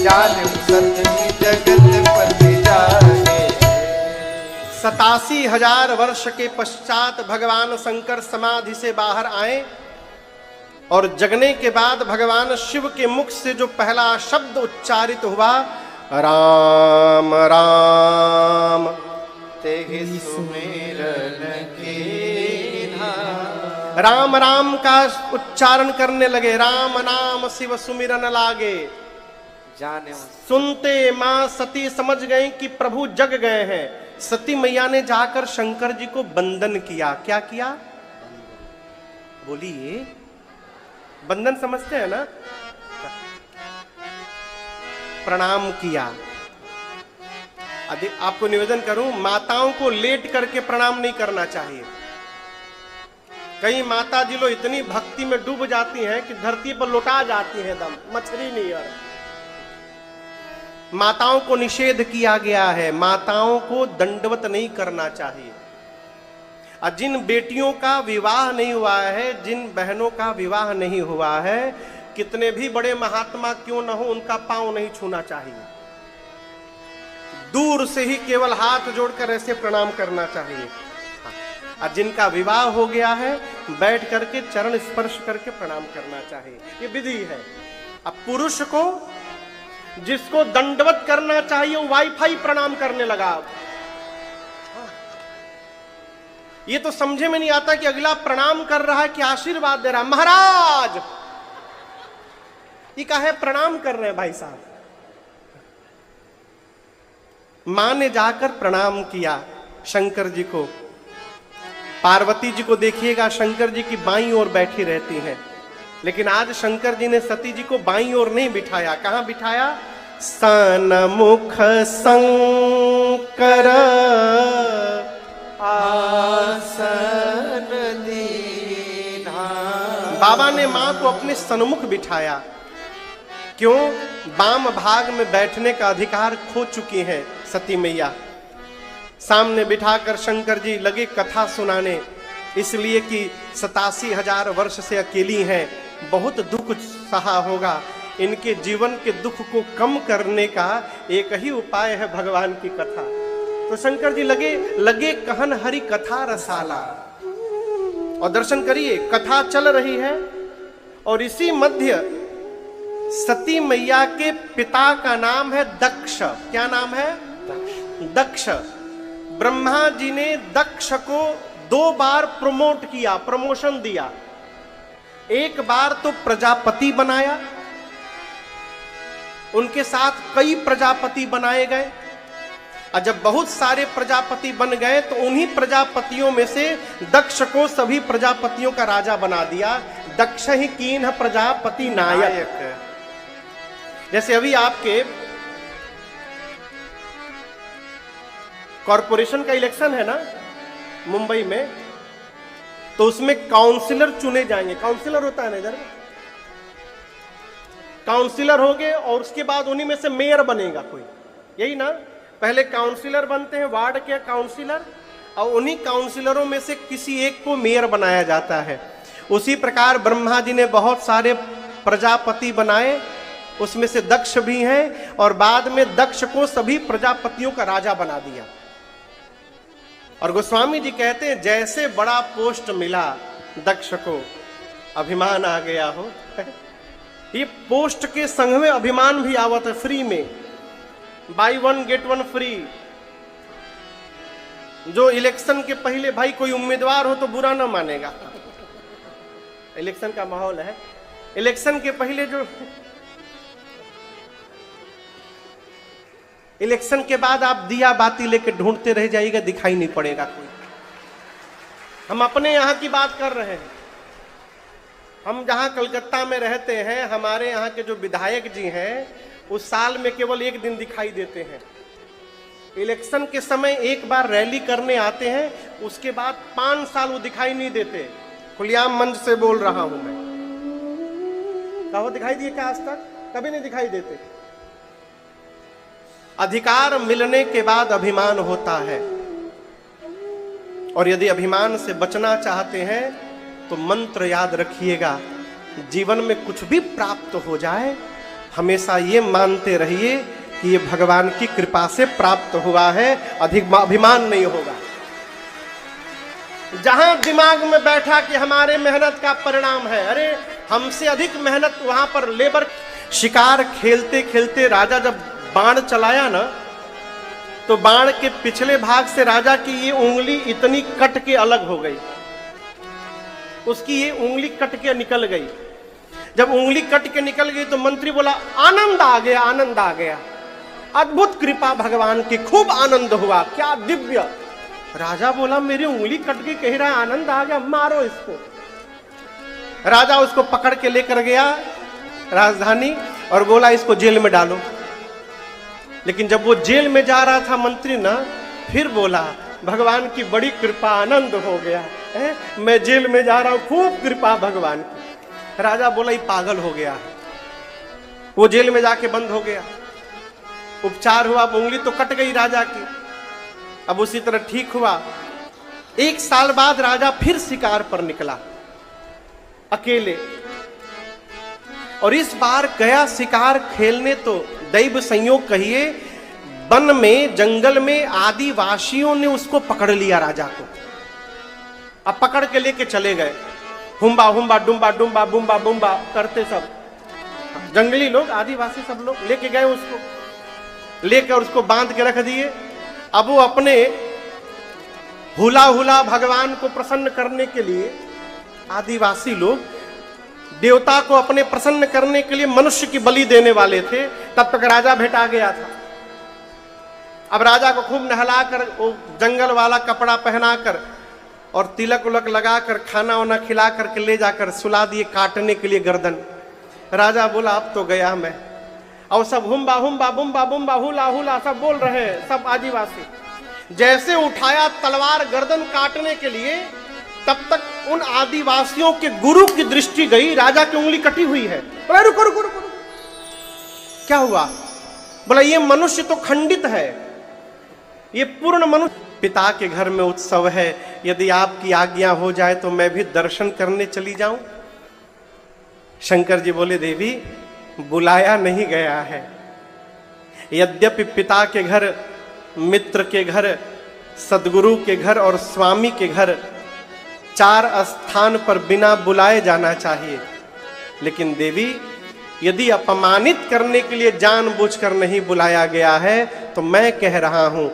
जाने सती जगत पति जागे। 87,000 वर्ष के पश्चात भगवान शंकर समाधि से बाहर आए और जगने के बाद भगवान शिव के मुख से जो पहला शब्द उच्चारित हुआ, राम राम तेहि सुमिरन कीन्हा। राम राम का उच्चारण करने लगे। राम नाम शिव सुमिरन लागे जाने। सुनते मां सती समझ गई कि प्रभु जग गए हैं। सती मैया ने जाकर शंकर जी को बंदन किया। क्या किया? बोलिए, बंधन समझते हैं ना? प्रणाम किया। आपको निवेदन करूं, माताओं को लेट करके प्रणाम नहीं करना चाहिए। कई माता जी लोग इतनी भक्ति में डूब जाती हैं कि धरती पर लौटा जाती हैं दम मछली नहीं। और माताओं को निषेध किया गया है, माताओं को दंडवत नहीं करना चाहिए। और जिन बेटियों का विवाह नहीं हुआ है, जिन बहनों का विवाह नहीं हुआ है, कितने भी बड़े महात्मा क्यों न हो, उनका पांव नहीं छूना चाहिए। दूर से ही केवल हाथ जोड़कर ऐसे प्रणाम करना चाहिए। और जिनका विवाह हो गया है, बैठ करके चरण स्पर्श करके प्रणाम करना चाहिए। ये विधि है। अब पुरुष को जिसको दंडवत करना चाहिए वो वाईफाई प्रणाम करने लगा। ये तो समझे में नहीं आता कि अगला प्रणाम कर रहा है कि आशीर्वाद दे रहा है। महाराज ये काहे प्रणाम कर रहे हैं भाई साहब। मां ने जाकर प्रणाम किया शंकर जी को। पार्वती जी को देखिएगा, शंकर जी की बाईं ओर बैठी रहती हैं, लेकिन आज शंकर जी ने सती जी को बाईं ओर नहीं बिठाया। कहां बिठाया? सन्मुख शंकर आसन दीना। बाबा ने मां को अपने सन्मुख बिठाया। क्यों? वाम भाग में बैठने का अधिकार खो चुकी हैं सती मैया। सामने बिठाकर शंकर जी लगे कथा सुनाने, इसलिए कि 87,000 वर्ष से अकेली हैं, बहुत दुख सहा होगा। इनके जीवन के दुख को कम करने का एक ही उपाय है भगवान की कथा। तो शंकर जी लगे कहन हरि कथा रसाला। और दर्शन करिए, कथा चल रही है और इसी मध्य सती मैया के पिता का नाम है दक्ष। क्या नाम है? दक्ष। ब्रह्मा जी ने दक्ष को 2 बार प्रमोट किया, प्रमोशन दिया। एक बार तो प्रजापति बनाया, उनके साथ कई प्रजापति बनाए गए। और जब बहुत सारे प्रजापति बन गए तो उन्हीं प्रजापतियों में से दक्ष को सभी प्रजापतियों का राजा बना दिया। दक्ष ही कीन प्रजापति नायक। जैसे अभी आपके कॉरपोरेशन का इलेक्शन है ना मुंबई में, तो उसमें काउंसिलर चुने जाएंगे। काउंसिलर होता है ना इधर, काउंसिलर होंगे और उसके बाद उन्हीं में से मेयर बनेगा कोई, यही ना। पहले काउंसिलर बनते हैं, वार्ड के काउंसिलर, और उन्हीं काउंसिलरों में से किसी एक को मेयर बनाया जाता है। उसी प्रकार ब्रह्मा जी ने बहुत सारे प्रजापति बनाए, उसमें से दक्ष भी हैं, और बाद में दक्ष को सभी प्रजापतियों का राजा बना दिया। और गोस्वामी जी कहते हैं जैसे बड़ा पोस्ट मिला दक्ष को, अभिमान आ गया हो। ये पोस्ट के संग में अभिमान भी आवत है, फ्री में, बाई 1 गेट 1 फ्री। जो इलेक्शन के पहले भाई कोई उम्मीदवार हो तो बुरा ना मानेगा, इलेक्शन का माहौल है। इलेक्शन के पहले जो, इलेक्शन के बाद आप दिया बाती लेके ढूंढते रह जाइएगा, दिखाई नहीं पड़ेगा कोई। हम अपने यहाँ की बात कर रहे हैं। हम जहाँ कलकत्ता में रहते हैं, हमारे यहाँ के जो विधायक जी हैं उस साल में केवल 1 दिन दिखाई देते हैं। इलेक्शन के समय एक बार रैली करने आते हैं, उसके बाद 5 साल वो दिखाई नहीं देते। खुलेआम मंच से बोल रहा हूं मैं। क्या वो दिखाई दिए क्या आज तक? कभी नहीं दिखाई देते। अधिकार मिलने के बाद अभिमान होता है, और यदि अभिमान से बचना चाहते हैं तो मंत्र याद रखिएगा। जीवन में कुछ भी प्राप्त हो जाए, हमेशा ये मानते रहिए कि ये भगवान की कृपा से प्राप्त हुआ है, अधिक अभिमान नहीं होगा। जहां दिमाग में बैठा कि हमारे मेहनत का परिणाम है, अरे हमसे अधिक मेहनत वहां पर लेबर। शिकार खेलते खेलते राजा जब बाण चलाया ना, तो बाण के पिछले भाग से राजा की ये उंगली इतनी कट के अलग हो गई, उसकी ये उंगली कट के निकल गई। जब उंगली कट के निकल गई तो मंत्री बोला आनंद आ गया, आनंद आ गया, अद्भुत कृपा भगवान की, खूब आनंद हुआ, क्या दिव्य। राजा बोला मेरी उंगली कट गई, कह रहा आनंद आ गया, मारो इसको। राजा उसको पकड़ के लेकर गया राजधानी और बोला इसको जेल में डालो। लेकिन जब वो जेल में जा रहा था मंत्री ना, फिर बोला भगवान की बड़ी कृपा, आनंद हो गया है, मैं जेल में जा रहा हूं, खूब कृपा भगवान की। राजा बोला ये पागल हो गया है। वो जेल में जाके बंद हो गया, उपचार हुआ, उंगली तो कट गई राजा की, अब उसी तरह ठीक हुआ। 1 साल बाद राजा फिर शिकार पर निकला अकेले, और इस बार गया शिकार खेलने तो दैव संयोग कहिए, वन में जंगल में आदिवासियों ने उसको पकड़ लिया राजा को। अब पकड़ के लेके चले गए, हुम्बा हुम्बा डुम्बा डुम्बा बुम्बा बुम्बा करते सब। जंगली लोग, आदिवासी सब लोग लेके गए उसको, लेकर उसको बांध के रख दिए। अब वो अपने हुला हुला भगवान को प्रसन्न करने के लिए, आदिवासी लोग देवता को अपने प्रसन्न करने के लिए मनुष्य की बलि देने वाले थे। तब तक राजा भेटा गया था। अब राजा को खूब नहलाकर, वो जंगल वाला कपड़ा पहनाकर और तिलक उलक लगाकर, खाना वाना खिला करके ले जाकर सुला दिए काटने के लिए गर्दन। राजा बोला अब तो गया मैं। और सब हुम्बा हुम्बा बुम्बा बुम्बा हुला हुला सब बोल रहे हैं, सब आदिवासी। जैसे उठाया तलवार गर्दन काटने के लिए, तब तक उन आदिवासियों के गुरु की दृष्टि गई, राजा की उंगली कटी हुई है। बोला रुको रुको रुको, क्या हुआ? बोला ये मनुष्य तो खंडित है, ये पूर्ण मनुष्य। पिता के घर में उत्सव है, यदि आपकी आज्ञा हो जाए तो मैं भी दर्शन करने चली जाऊं। शंकर जी बोले देवी बुलाया नहीं गया है। यद्यपि पिता के घर, मित्र के घर, सदगुरु के घर और स्वामी के घर 4 स्थान पर बिना बुलाए जाना चाहिए, लेकिन देवी यदि अपमानित करने के लिए जानबूझकर नहीं बुलाया गया है तो मैं कह रहा हूं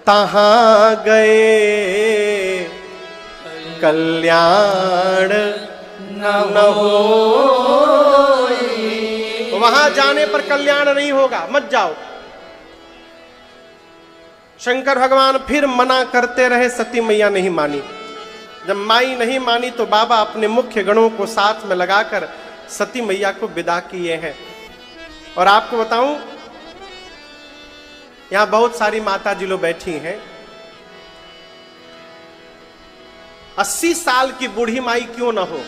तहां गए कल्याण न हो, वहां जाने पर कल्याण नहीं होगा, मत जाओ। शंकर भगवान फिर मना करते रहे, सती मैया नहीं मानी। जब माई नहीं मानी तो बाबा अपने मुख्य गणों को साथ में लगाकर सती मैया को विदा किए हैं। और आपको बताऊं, यहां बहुत सारी माता जी लोग बैठी हैं। 80 साल की बूढ़ी माई क्यों ना हो,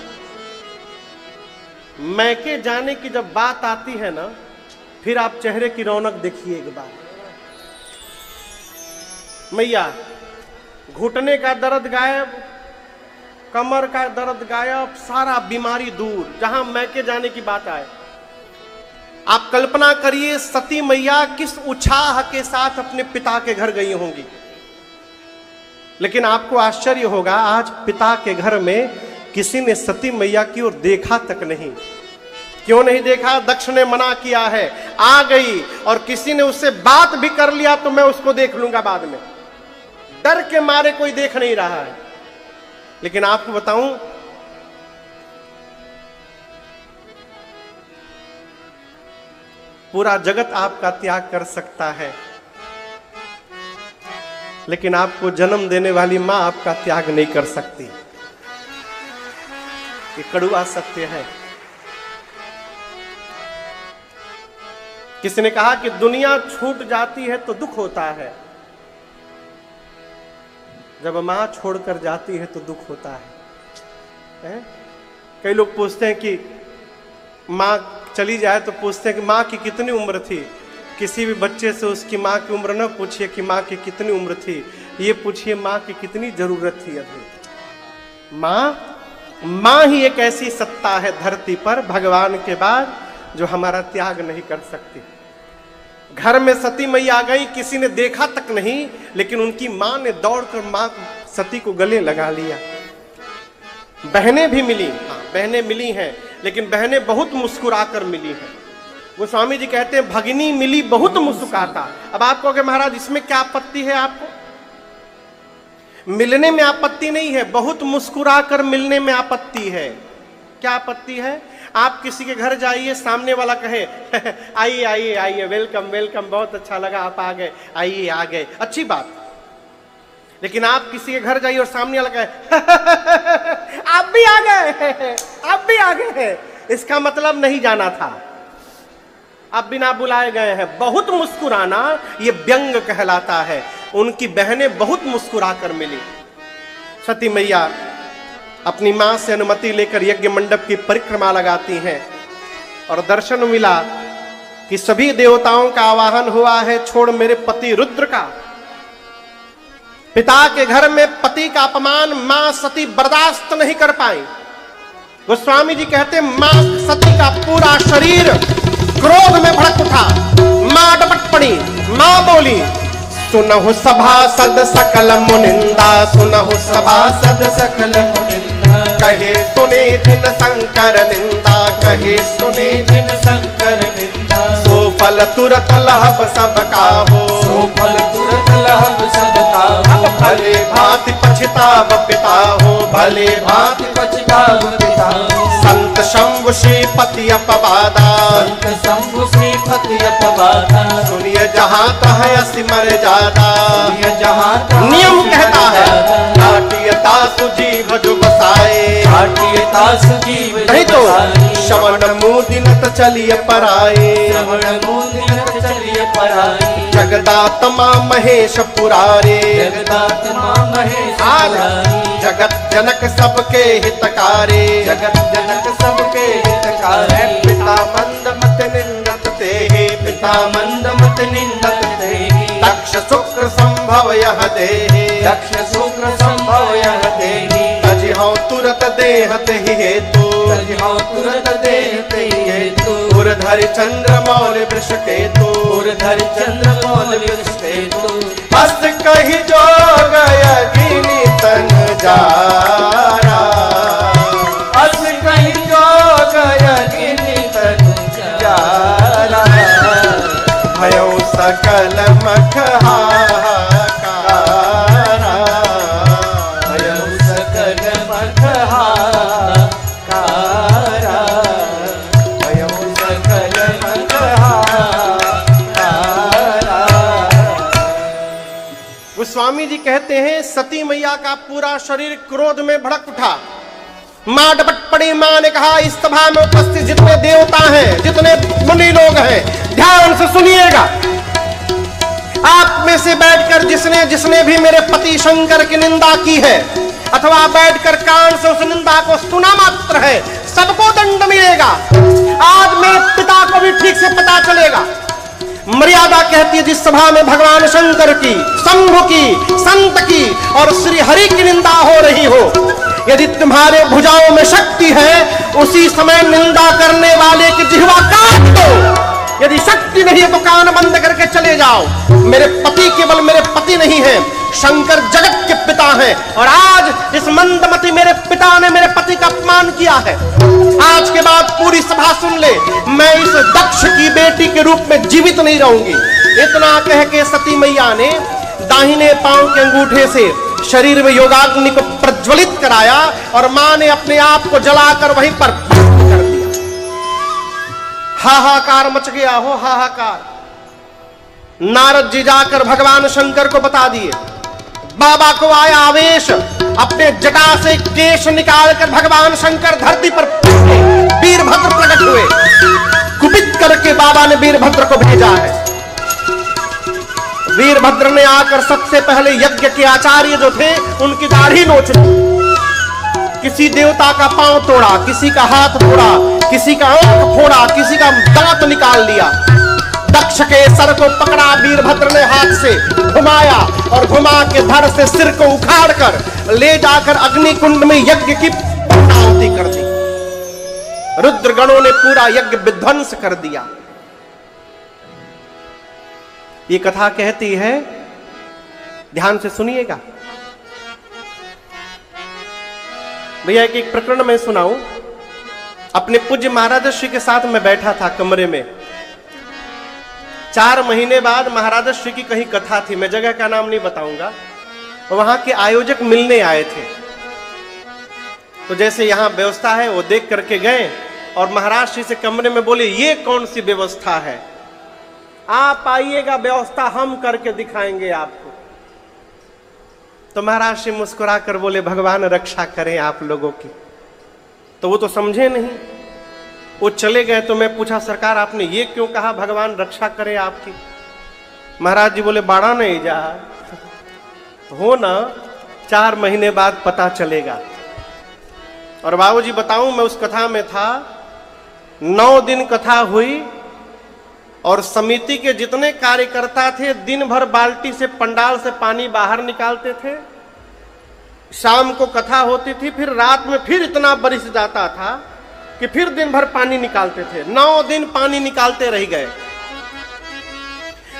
मैके जाने की जब बात आती है ना, फिर आप चेहरे की रौनक देखिए एक बार। मैया घुटने का दर्द गायब, कमर का दर्द गायब, सारा बीमारी दूर, जहां मैके जाने की बात आए। आप कल्पना करिए सती मैया किस उत्साह के साथ अपने पिता के घर गई होंगी। लेकिन आपको आश्चर्य होगा, आज पिता के घर में किसी ने सती मैया की ओर देखा तक नहीं। क्यों नहीं देखा? दक्ष ने मना किया है। आ गई और किसी ने उससे बात भी कर लिया तो मैं उसको देख लूंगा बाद में, डर के मारे कोई देख नहीं रहा है। लेकिन आपको बताऊं, पूरा जगत आपका त्याग कर सकता है, लेकिन आपको जन्म देने वाली मां आपका त्याग नहीं कर सकती। ये कड़वा सत्य है। किसी ने कहा कि दुनिया छूट जाती है तो दुख होता है, जब मां छोड़कर जाती है तो दुख होता है? कई लोग पूछते हैं कि मां चली जाए तो पूछते हैं कि मां की कितनी उम्र थी। किसी भी बच्चे से उसकी मां की उम्र न पूछिए कि मां की कितनी उम्र थी, ये पूछिए मां की कितनी जरूरत थी अभी। मां ही एक ऐसी सत्ता है धरती पर भगवान के बाद जो हमारा त्याग नहीं कर सकती। घर में सती मैया आ गई, किसी ने देखा तक नहीं, लेकिन उनकी मां ने दौड़कर मां सती को गले लगा लिया। बहनें भी मिली, हाँ बहनें मिली हैं, लेकिन बहनें बहुत मुस्कुराकर मिली हैं। गोस्वामी जी कहते हैं भगिनी मिली बहुत मुस्कुराता। अब आप कहोगे महाराज इसमें क्या आपत्ति है? आपको मिलने में आपत्ति नहीं है, बहुत मुस्कुराकर मिलने में आपत्ति है। क्या आपत्ति है? आप किसी के घर जाइए, सामने वाला कहे आइए आइए आइए, वेलकम वेलकम, बहुत अच्छा लगा आप आ गए, आइए आ गए, अच्छी बात। लेकिन आप किसी के घर जाइए और सामने वाला कहे आप भी आ गए, आप भी आ गए, इसका मतलब नहीं जाना था, आप बिना बुलाए गए हैं। बहुत मुस्कुराना ये व्यंग कहलाता है। उनकी बहनें बहुत मुस्कुराकर मिली। सती मैया अपनी मां से अनुमति लेकर यज्ञ मंडप की परिक्रमा लगाती हैं और दर्शन मिला कि सभी देवताओं का आवाहन हुआ है, छोड़ मेरे पति रुद्र का। पिता के घर में पति का अपमान मां सती बर्दाश्त नहीं कर पाई। गोस्वामी जी कहते मां सती का पूरा शरीर क्रोध में भड़क उठा। मां डपट पड़ी, मां बोली सुनहु सभासद सकल मुनिंदा, सुनहु सभासद सकल मुनिंदा, कहे सुने जिन शंकर निंदा, कहे सुने जिन शंकर निंदा, सो फल तुरत लहब सबका हो, सो फल तुरत लहब सबका हो। भले भांति पछताव पिता हो, भले भांति पछताव पिता हो। संत शंभु श्रीपति अपवादा, संत शंभु श्रीपति अपवादा, सुनिए जहाँ तह सिमर जादा। सुनिए जहाँ तहाँ नियम कहता है जादा। सुजीव जो बसाए, भाटियता सुजीव नहीं तो बसाए। श्रवण मुदिनत चलिए पराए, श्रवण मुदिनत चलिए पराए। जगदात्मा महेश पुरारे, जगदात्मा महेश आज पुरारे। जगत जनक सबके हितकारे, जगत जनक सबके हितकारी। पिता मंद मत निंदत ते, पिता मंद मत निंदत देहि। दक्ष शुक्र संभव यह देहि, दक्ष शुक्र संभव यह देहि। तजिहौ तुरत देहत ही हेतु, तजिहौ तुरत देहत ही हेतु। उर्धर चंद्र मौल वृष केतु, उर्धर चंद्र मौल वृष केतु। बस कही जोग यगिनी तन जारा, अस कहीं जोग यगिनी तनु जारा। भयो सकल मख हाहाकारा, भयो सकल मख हाहाकारा। भयो सकल मख हाहाकारा। गोस्वामी जी कहते हैं सती मैया का पूरा शरीर क्रोध में भड़क उठा। मां डपट पड़ी। मां ने कहा इस सभा में उपस्थित जितने देवता हैं, जितने मुनि लोग हैं, ध्यान से सुनिएगा। आप में से बैठकर जिसने जिसने भी मेरे पति शंकर की निंदा की है, अथवा बैठकर कान से उस निंदा को सुना मात्र है, सबको दंड मिलेगा। आज मेरे पिता को भी ठीक से पता चलेगा। मर्यादा कहती है जिस सभा में भगवान शंकर की, शंभु की, संत की और श्री हरि की निंदा हो रही हो, यदि तुम्हारे भुजाओं में शक्ति है, उसी समय निंदा करने वाले की जिह्वा काट दो। यदि शक्ति नहीं है तो कान बंद करके चले जाओ। मेरे पति केवल मेरे पति नहीं है, शंकर जगत के पिता हैं। और आज इस मंदमती मेरे पिता ने मेरे पति का अपमान किया है। आज के बाद पूरी सभा सुन ले, मैं इस दक्ष की बेटी के रूप में जीवित नहीं रहूंगी। इतना कह के सती मैया ने दाहिने पांव के अंगूठे से शरीर में योगाग्नि को प्रज्वलित कराया और मां ने अपने आप को जलाकर वहीं पर कर दिया। हाहाकार मच गया हो, हाहाकार। नारद जी जाकर भगवान शंकर को बता दिए। बाबा को आया आवेश, अपने जटा से केश निकालकर भगवान शंकर धरती पर वीरभद्र प्रकट हुए। कुपित करके बाबा ने वीरभद्र को भेजा है। वीरभद्र ने आकर सबसे पहले यज्ञ के आचार्य जो थे उनकी दाढ़ी नोच ली। किसी देवता का पांव तोड़ा, किसी का हाथ तोड़ा, किसी का आंख फोड़ा, किसी का दांत निकाल लिया। दक्ष के सर को पकड़ा वीरभद्र ने, हाथ से घुमाया और घुमा के धड़ से सिर को उखाड़कर ले जाकर अग्निकुंड में यज्ञ की पूर्णाहुति कर दी। रुद्र गणों ने पूरा यज्ञ विध्वंस कर दिया। ये कथा कहती है, ध्यान से सुनिएगा भैया। एक प्रकरण में सुनाऊं। अपने पूज्य महाराज श्री के साथ मैं बैठा था कमरे में। 4 महीने बाद महाराज श्री की कहीं कथा थी, मैं जगह का नाम नहीं बताऊंगा। वहां के आयोजक मिलने आए थे, तो जैसे यहां व्यवस्था है वो देख करके गए और महाराज श्री से कमरे में बोले, ये कौन सी व्यवस्था है, आप आइएगा, व्यवस्था हम करके दिखाएंगे आपको। तो महाराज श्री मुस्कुरा कर बोले, भगवान रक्षा करें आप लोगों की। तो वो तो समझे नहीं, वो चले गए। तो मैं पूछा, सरकार आपने ये क्यों कहा भगवान रक्षा करे आपकी? महाराज जी बोले, बाड़ा नहीं जा हो ना, 4 महीने बाद पता चलेगा। और बाबूजी बताऊं, मैं उस कथा में था। 9 दिन कथा हुई और समिति के जितने कार्यकर्ता थे दिन भर बाल्टी से पंडाल से पानी बाहर निकालते थे। शाम को कथा होती थी, फिर रात में फिर इतना बरिस जाता था कि फिर दिन भर पानी निकालते थे। 9 दिन पानी निकालते रह गए।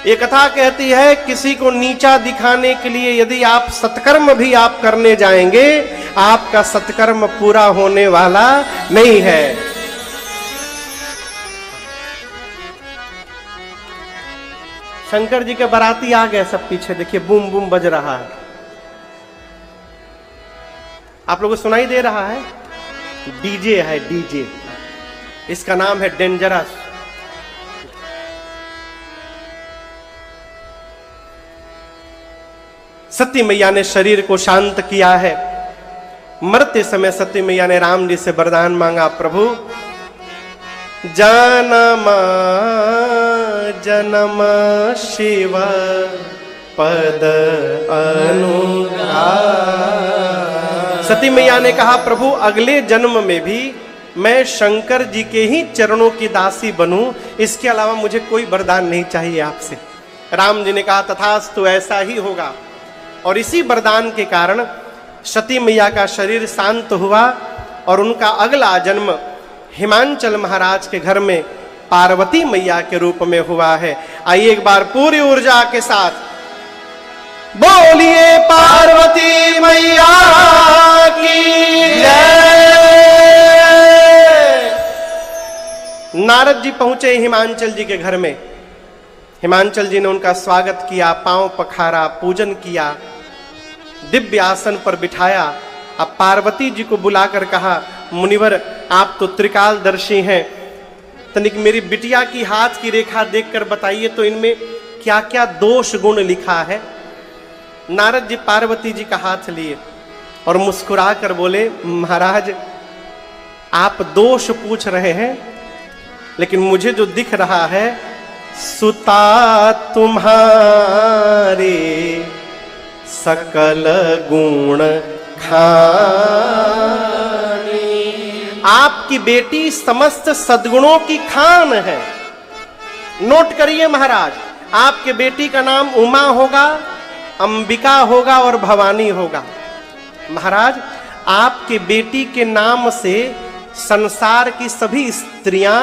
ये कथा कहती है किसी को नीचा दिखाने के लिए यदि आप सत्कर्म भी आप करने जाएंगे, आपका सत्कर्म पूरा होने वाला नहीं है। शंकर जी के बाराती आ गए सब पीछे, देखिए बूम बूम बज रहा है। आप लोगों को सुनाई दे रहा है? डीजे है, डीजे। इसका नाम है डेंजरस। सती मैया ने शरीर को शांत किया है। मरते समय सती मैया ने राम जी से वरदान मांगा, प्रभु जन्म जन्म शिव पद अनुराग। सती मैया ने कहा, प्रभु अगले जन्म में भी मैं शंकर जी के ही चरणों की दासी बनूं, इसके अलावा मुझे कोई वरदान नहीं चाहिए आपसे। राम जी ने कहा, तथास्तु, ऐसा ही होगा। और इसी वरदान के कारण सती मैया का शरीर शांत हुआ और उनका अगला जन्म हिमांचल महाराज के घर में पार्वती मैया के रूप में हुआ है। आइए एक बार पूरी ऊर्जा के साथ बोलिए पार्वती मैया की जय। नारद जी पहुंचे हिमांचल जी के घर में। हिमांचल जी ने उनका स्वागत किया, पांव पखारा, पूजन किया, दिव्य आसन पर बिठाया। अब पार्वती जी को बुलाकर कहा, मुनिवर आप तो त्रिकालदर्शी हैं, तनिक मेरी बिटिया की हाथ की रेखा देखकर बताइए तो इनमें क्या क्या दोष गुण लिखा है। नारद जी पार्वती जी का हाथ लिए और मुस्कुरा कर बोले, महाराज आप दोष पूछ रहे हैं, लेकिन मुझे जो दिख रहा है, सुता तुम्हारे सकल गुण खानी। आपकी बेटी समस्त सद्गुणों की खान है। नोट करिए महाराज, आपके बेटी का नाम उमा होगा, अंबिका होगा और भवानी होगा। महाराज आपके बेटी के नाम से संसार की सभी स्त्रियां